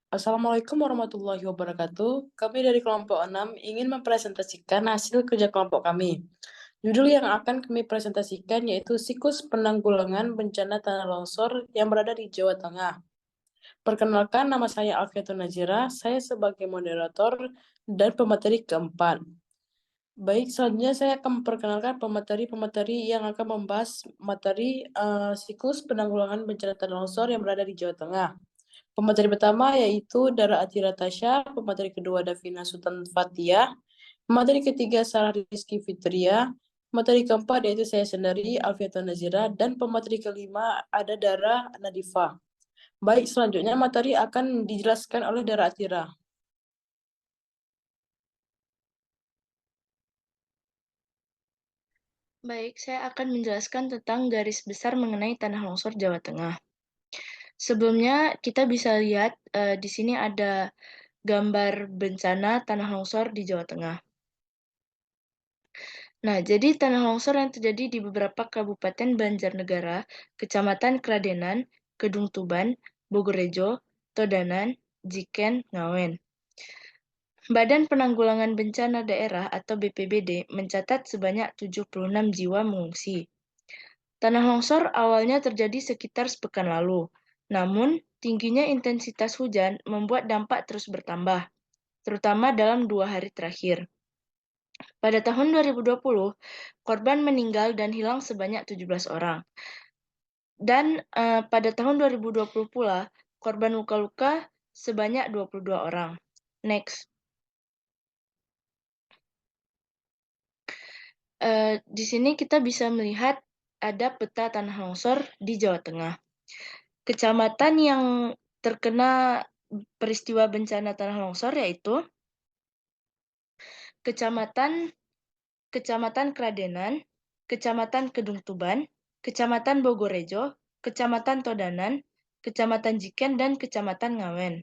Assalamualaikum warahmatullahi wabarakatuh. Kami dari kelompok 6 ingin mempresentasikan hasil kerja kelompok kami. Judul yang akan kami presentasikan yaitu Siklus Penanggulangan Bencana Tanah Longsor yang berada di Jawa Tengah. Perkenalkan, nama saya Alfiatun Nazira, saya sebagai moderator dan pemateri keempat. Baik, selanjutnya saya akan memperkenalkan pemateri-pemateri yang akan membahas materi siklus penanggulangan bencana tanah longsor yang berada di Jawa Tengah. Pemateri pertama yaitu Dara Atira Tasya, pemateri kedua Davina Sultan Fatia, pemateri ketiga Sarah Rizky Fitria, pemateri keempat yaitu saya sendiri Alfiatun Nazira, dan pemateri kelima ada Dara Nadifa. Baik, selanjutnya materi akan dijelaskan oleh Dara Atira. Baik, saya akan menjelaskan tentang garis besar mengenai tanah longsor Jawa Tengah. Sebelumnya, kita bisa lihat di sini ada gambar bencana tanah longsor di Jawa Tengah. Nah, jadi tanah longsor yang terjadi di beberapa kabupaten Banjarnegara, Kecamatan Kradenan, Kedung Tuban, Bogorejo, Todanan, Jiken, Ngawen. Badan Penanggulangan Bencana Daerah atau BPBD mencatat sebanyak 76 jiwa mengungsi. Tanah longsor awalnya terjadi sekitar sepekan lalu, namun tingginya intensitas hujan membuat dampak terus bertambah, terutama dalam 2 hari terakhir. Pada tahun 2020, korban meninggal dan hilang sebanyak 17 orang. Dan pada tahun 2020 pula, korban luka-luka sebanyak 22 orang. Next. Di sini kita bisa melihat ada peta tanah longsor di Jawa Tengah. Kecamatan yang terkena peristiwa bencana tanah longsor yaitu Kecamatan Kradenan, Kecamatan Kedung Tuban, Kecamatan Bogorejo, Kecamatan Todanan, Kecamatan Jiken, dan Kecamatan Ngawen.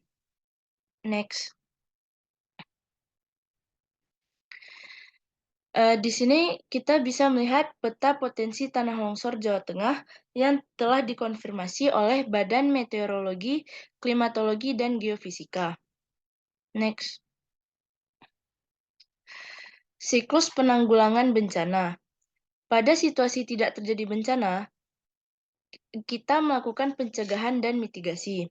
Next. Di sini kita bisa melihat peta potensi tanah longsor Jawa Tengah yang telah dikonfirmasi oleh Badan Meteorologi, Klimatologi, dan Geofisika. Next. Siklus penanggulangan bencana. Pada situasi tidak terjadi bencana, kita melakukan pencegahan dan mitigasi.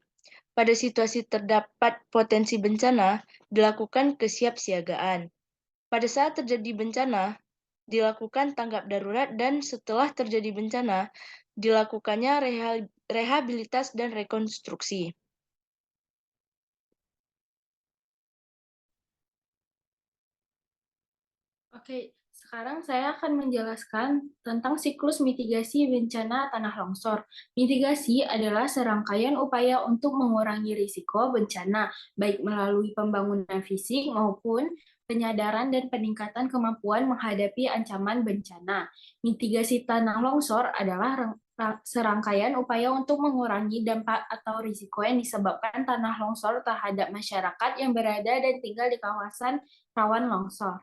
Pada situasi terdapat potensi bencana, dilakukan kesiapsiagaan. Pada saat terjadi bencana, dilakukan tanggap darurat, dan setelah terjadi bencana, dilakukannya rehabilitas dan rekonstruksi. Oke, sekarang saya akan menjelaskan tentang siklus mitigasi bencana tanah longsor. Mitigasi adalah serangkaian upaya untuk mengurangi risiko bencana, baik melalui pembangunan fisik maupun penyadaran dan peningkatan kemampuan menghadapi ancaman bencana. Mitigasi tanah longsor adalah serangkaian upaya untuk mengurangi dampak atau risiko yang disebabkan tanah longsor terhadap masyarakat yang berada dan tinggal di kawasan rawan longsor.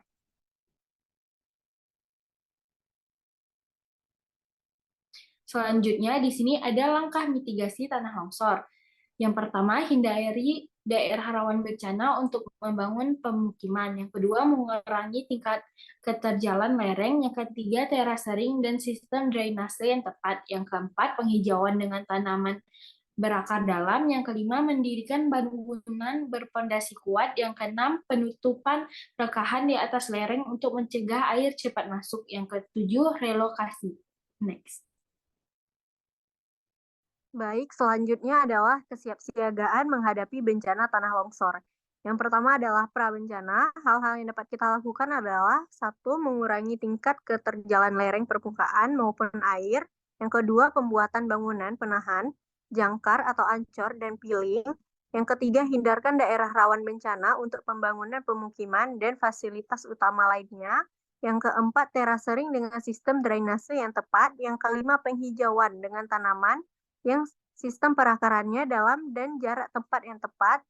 Selanjutnya, di sini ada langkah mitigasi tanah longsor. Yang pertama, hindari daerah rawan bencana untuk membangun pemukiman. Yang kedua, mengurangi tingkat keterjalan lereng. Yang ketiga, terasering dan sistem drainase yang tepat. Yang keempat, penghijauan dengan tanaman berakar dalam. Yang kelima, mendirikan bangunan berpondasi kuat. Yang keenam, penutupan rekahan di atas lereng untuk mencegah air cepat masuk. Yang ketujuh, relokasi. Next. Baik, selanjutnya adalah kesiapsiagaan menghadapi bencana tanah longsor. Yang pertama adalah prabencana. Hal-hal yang dapat kita lakukan adalah satu, mengurangi tingkat keterjalan lereng permukaan maupun air. Yang kedua, pembuatan bangunan penahan, jangkar atau ancor dan piling. Yang ketiga, hindarkan daerah rawan bencana untuk pembangunan pemukiman dan fasilitas utama lainnya. Yang keempat, terasering dengan sistem drainase yang tepat. Yang kelima, penghijauan dengan tanaman yang sistem perakarannya dalam dan jarak tempat yang tepat.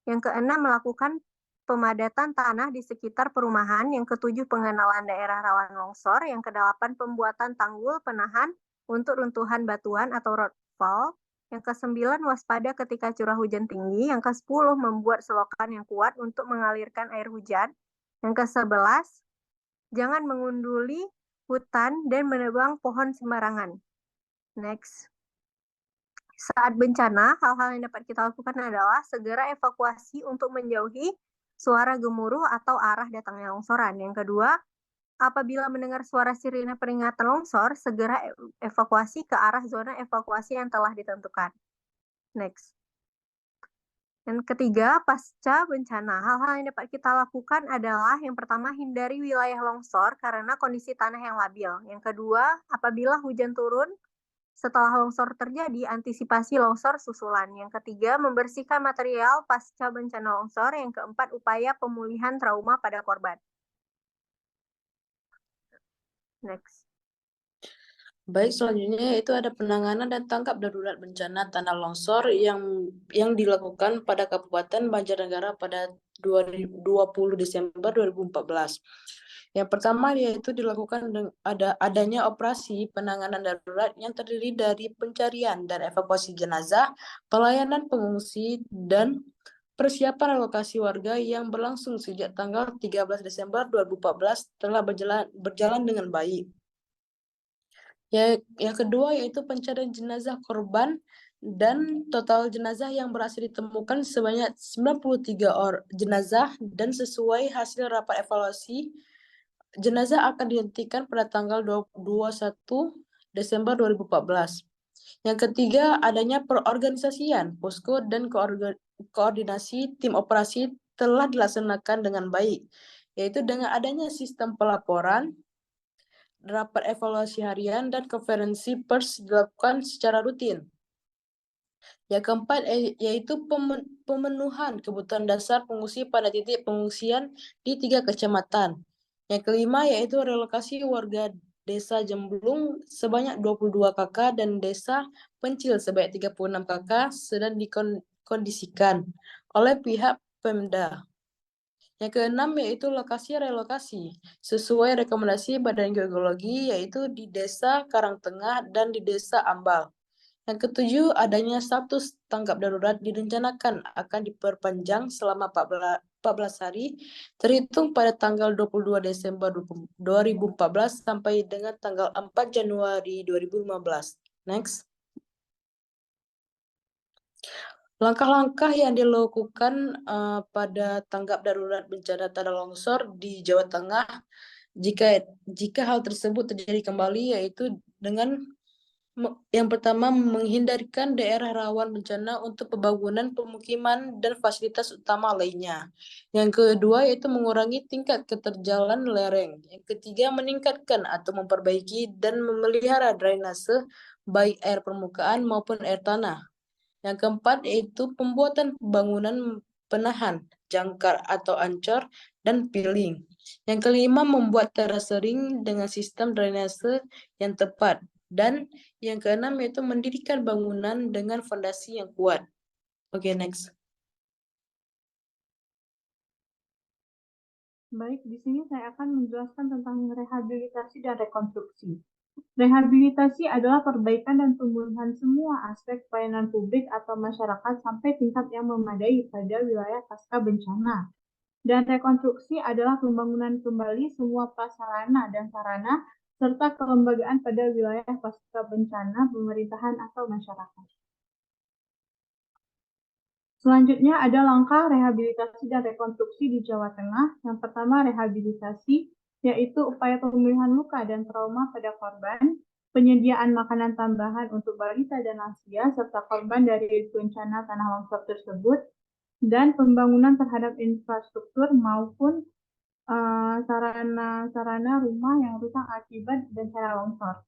Yang keenam, melakukan pemadatan tanah di sekitar perumahan. Yang ketujuh, pengenalan daerah rawan longsor. Yang kedelapan, pembuatan tanggul penahan untuk runtuhan batuan atau roadfall. Yang ke-9, waspada ketika curah hujan tinggi. Yang ke-10, membuat selokan yang kuat untuk mengalirkan air hujan. Yang ke-11, jangan mengunduli hutan dan menebang pohon sembarangan. Next. Saat bencana, hal-hal yang dapat kita lakukan adalah segera evakuasi untuk menjauhi suara gemuruh atau arah datangnya longsoran. Yang kedua, apabila mendengar suara sirine peringatan longsor, segera evakuasi ke arah zona evakuasi yang telah ditentukan. Next. Yang ketiga, pasca bencana. Hal-hal yang dapat kita lakukan adalah yang pertama, hindari wilayah longsor karena kondisi tanah yang labil. Yang kedua, apabila hujan turun, setelah longsor terjadi, antisipasi longsor susulan. Yang ketiga, membersihkan material pasca bencana longsor. Yang keempat, upaya pemulihan trauma pada korban. Next. Baik, selanjutnya yaitu ada penanganan dan tanggap darurat bencana tanah longsor yang dilakukan pada Kabupaten Banjarnegara pada 20 Desember 2014. Yang pertama yaitu dilakukan adanya operasi penanganan darurat yang terdiri dari pencarian dan evakuasi jenazah, pelayanan pengungsi, dan persiapan relokasi warga yang berlangsung sejak tanggal 13 Desember 2014 telah berjalan dengan baik. Yang kedua yaitu pencarian jenazah korban, dan total jenazah yang berhasil ditemukan sebanyak 93 jenazah, dan sesuai hasil rapat evaluasi, jenazah akan dihentikan pada tanggal 21 Desember 2014. Yang ketiga, adanya perorganisasian, posko dan koordinasi tim operasi telah dilaksanakan dengan baik, yaitu dengan adanya sistem pelaporan, rapat evaluasi harian, dan konferensi pers dilakukan secara rutin. Yang keempat yaitu pemenuhan kebutuhan dasar pengungsi pada titik pengungsian di 3 kecamatan. Yang kelima yaitu relokasi warga Desa Jemblung sebanyak 22 KK dan Desa Pencil sebanyak 36 KK sedang dikondisikan oleh pihak Pemda. Yang keenam yaitu lokasi relokasi sesuai rekomendasi Badan Geologi, yaitu di Desa Karangtengah dan di Desa Ambal. Yang ketujuh, adanya status tanggap darurat direncanakan akan diperpanjang selama 14 hari terhitung pada tanggal 22 Desember 2014 sampai dengan tanggal 4 Januari 2015. Next. Langkah-langkah yang dilakukan pada tanggap darurat bencana tanah longsor di Jawa Tengah jika hal tersebut terjadi kembali, yaitu dengan yang pertama, menghindarkan daerah rawan bencana untuk pembangunan pemukiman dan fasilitas utama lainnya. Yang kedua, yaitu mengurangi tingkat keterjalan lereng. Yang ketiga, meningkatkan atau memperbaiki dan memelihara drainase, baik air permukaan maupun air tanah. Yang keempat, yaitu pembuatan bangunan penahan, jangkar atau ancor, dan piling. Yang kelima, membuat terasering dengan sistem drainase yang tepat. Dan yang keenam yaitu mendirikan bangunan dengan fondasi yang kuat. Oke, next. Baik, di sini saya akan menjelaskan tentang rehabilitasi dan rekonstruksi. Rehabilitasi adalah perbaikan dan pemulihan semua aspek pelayanan publik atau masyarakat sampai tingkat yang memadai pada wilayah pasca bencana. Dan rekonstruksi adalah pembangunan kembali semua prasarana dan sarana serta kelembagaan pada wilayah pasca bencana, pemerintahan atau masyarakat. Selanjutnya ada langkah rehabilitasi dan rekonstruksi di Jawa Tengah. Yang pertama, rehabilitasi, yaitu upaya pemulihan luka dan trauma pada korban, penyediaan makanan tambahan untuk balita dan lansia, serta korban dari bencana tanah longsor tersebut, dan pembangunan terhadap infrastruktur maupun sarana-sarana rumah yang rusak akibat bencana longsor.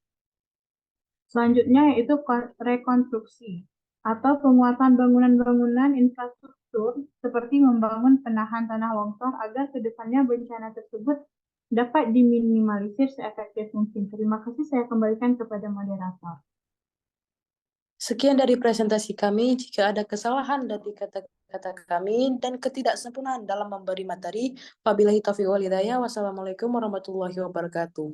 Selanjutnya yaitu rekonstruksi atau penguatan bangunan-bangunan infrastruktur seperti membangun penahan tanah longsor agar kedepannya bencana tersebut dapat diminimalisir seefektif mungkin. Terima kasih, saya kembalikan kepada moderator. Sekian dari presentasi kami. Jika ada kesalahan dari kata-kata kami dan ketidaksempurnaan dalam memberi materi, wabillahi taufiq wal hidayah. Wassalamualaikum warahmatullahi wabarakatuh.